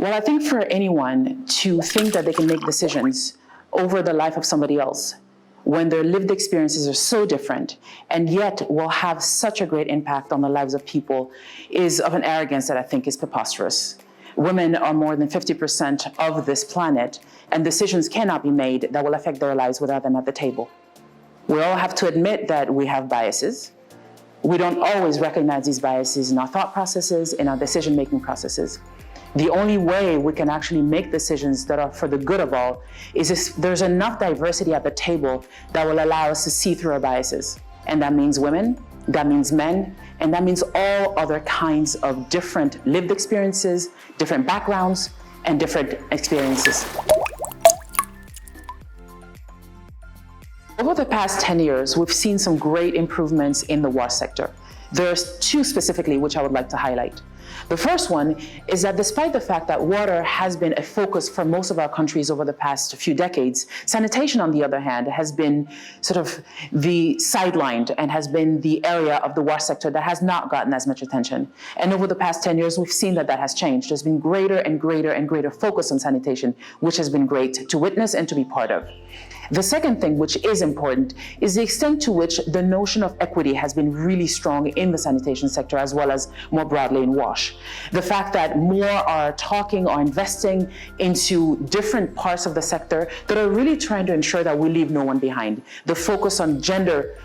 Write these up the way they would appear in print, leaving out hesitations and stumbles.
Well, I think for anyone to think that they can make decisions over the life of somebody else when their lived experiences are so different and yet will have such a great impact on the lives of people is of an arrogance that I think is preposterous. Women are more than 50% of this planet, and decisions cannot be made that will affect their lives without them at the table. We all have to admit that we have biases. We don't always recognize these biases in our thought processes, in our decision-making processes. The only way we can actually make decisions that are for the good of all is if there's enough diversity at the table that will allow us to see through our biases. And that means women, that means men, and that means all other kinds of different lived experiences, different backgrounds, and different experiences. Over the past 10 years, we've seen some great improvements in the wash sector. There's two specifically which I would like to highlight. The first one is that despite the fact that water has been a focus for most of our countries over the past few decades, sanitation, on the other hand, has been sort of the sidelined and has been the area of the wash sector that has not gotten as much attention. And over the past 10 years, we've seen that that has changed. There's been greater and greater and greater focus on sanitation, which has been great to witness and to be part of. The second thing, which is important, is the extent to which the notion of equity has been really strong in the sanitation sector as well as more broadly in WASH. The fact that more are talking or investing into different parts of the sector that are really trying to ensure that we leave no one behind. The focus on gender,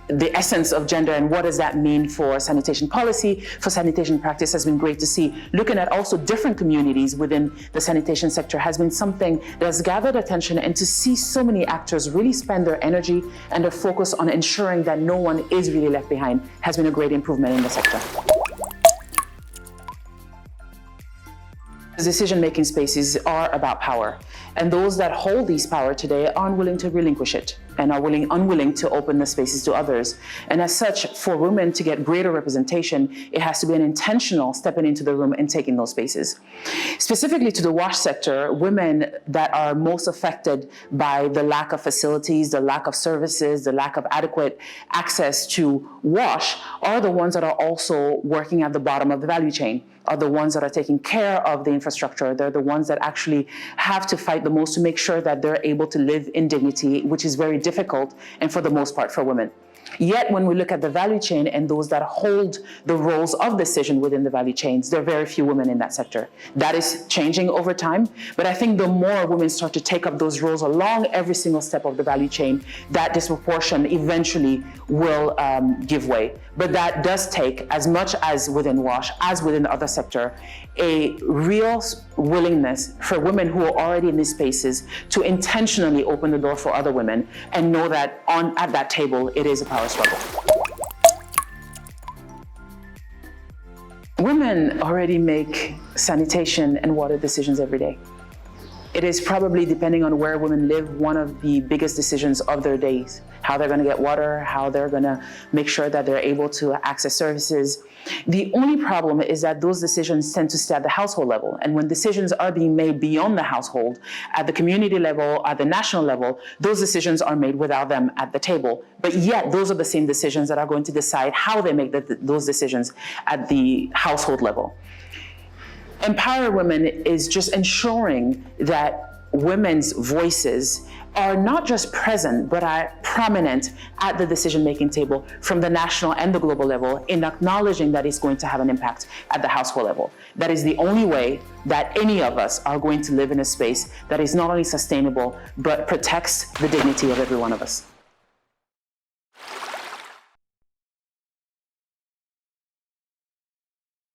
the essence of gender and what does that mean for sanitation policy, for sanitation practice has been great to see. Looking at also different communities within the sanitation sector has been something that has gathered attention, and to see so many actors really spend their energy and their focus on ensuring that no one is really left behind has been a great improvement in the sector. Decision-making spaces are about power, and those that hold these power today are unwilling to relinquish it and are unwilling to open the spaces to others. And as such, for women to get greater representation, it has to be an intentional stepping into the room and taking those spaces. Specifically to the WASH sector, women that are most affected by the lack of facilities, the lack of services, the lack of adequate access to WASH are the ones that are also working at the bottom of the value chain, are the ones that are taking care of the infrastructure. They're the ones that actually have to fight the most to make sure that they're able to live in dignity, which is very difficult and for the most part for women. Yet when we look at the value chain and those that hold the roles of decision within the value chains, there are very few women in that sector. That is changing over time, but I think the more women start to take up those roles along every single step of the value chain, that disproportion eventually will give way. But that does take, as much as within WASH, as within the other sector, a real willingness for women who are already in these spaces to intentionally open the door for other women and know that at that table, it is a power struggle. Women already make sanitation and water decisions every day. It is probably, depending on where women live, one of the biggest decisions of their days. How they're going to get water, how they're going to make sure that they're able to access services. The only problem is that those decisions tend to stay at the household level. And when decisions are being made beyond the household, at the community level, at the national level, those decisions are made without them at the table. But yet, those are the same decisions that are going to decide how they make those decisions at the household level. Empower Women is just ensuring that women's voices are not just present, but are prominent at the decision-making table from the national and the global level, in acknowledging that it's going to have an impact at the household level. That is the only way that any of us are going to live in a space that is not only sustainable, but protects the dignity of every one of us.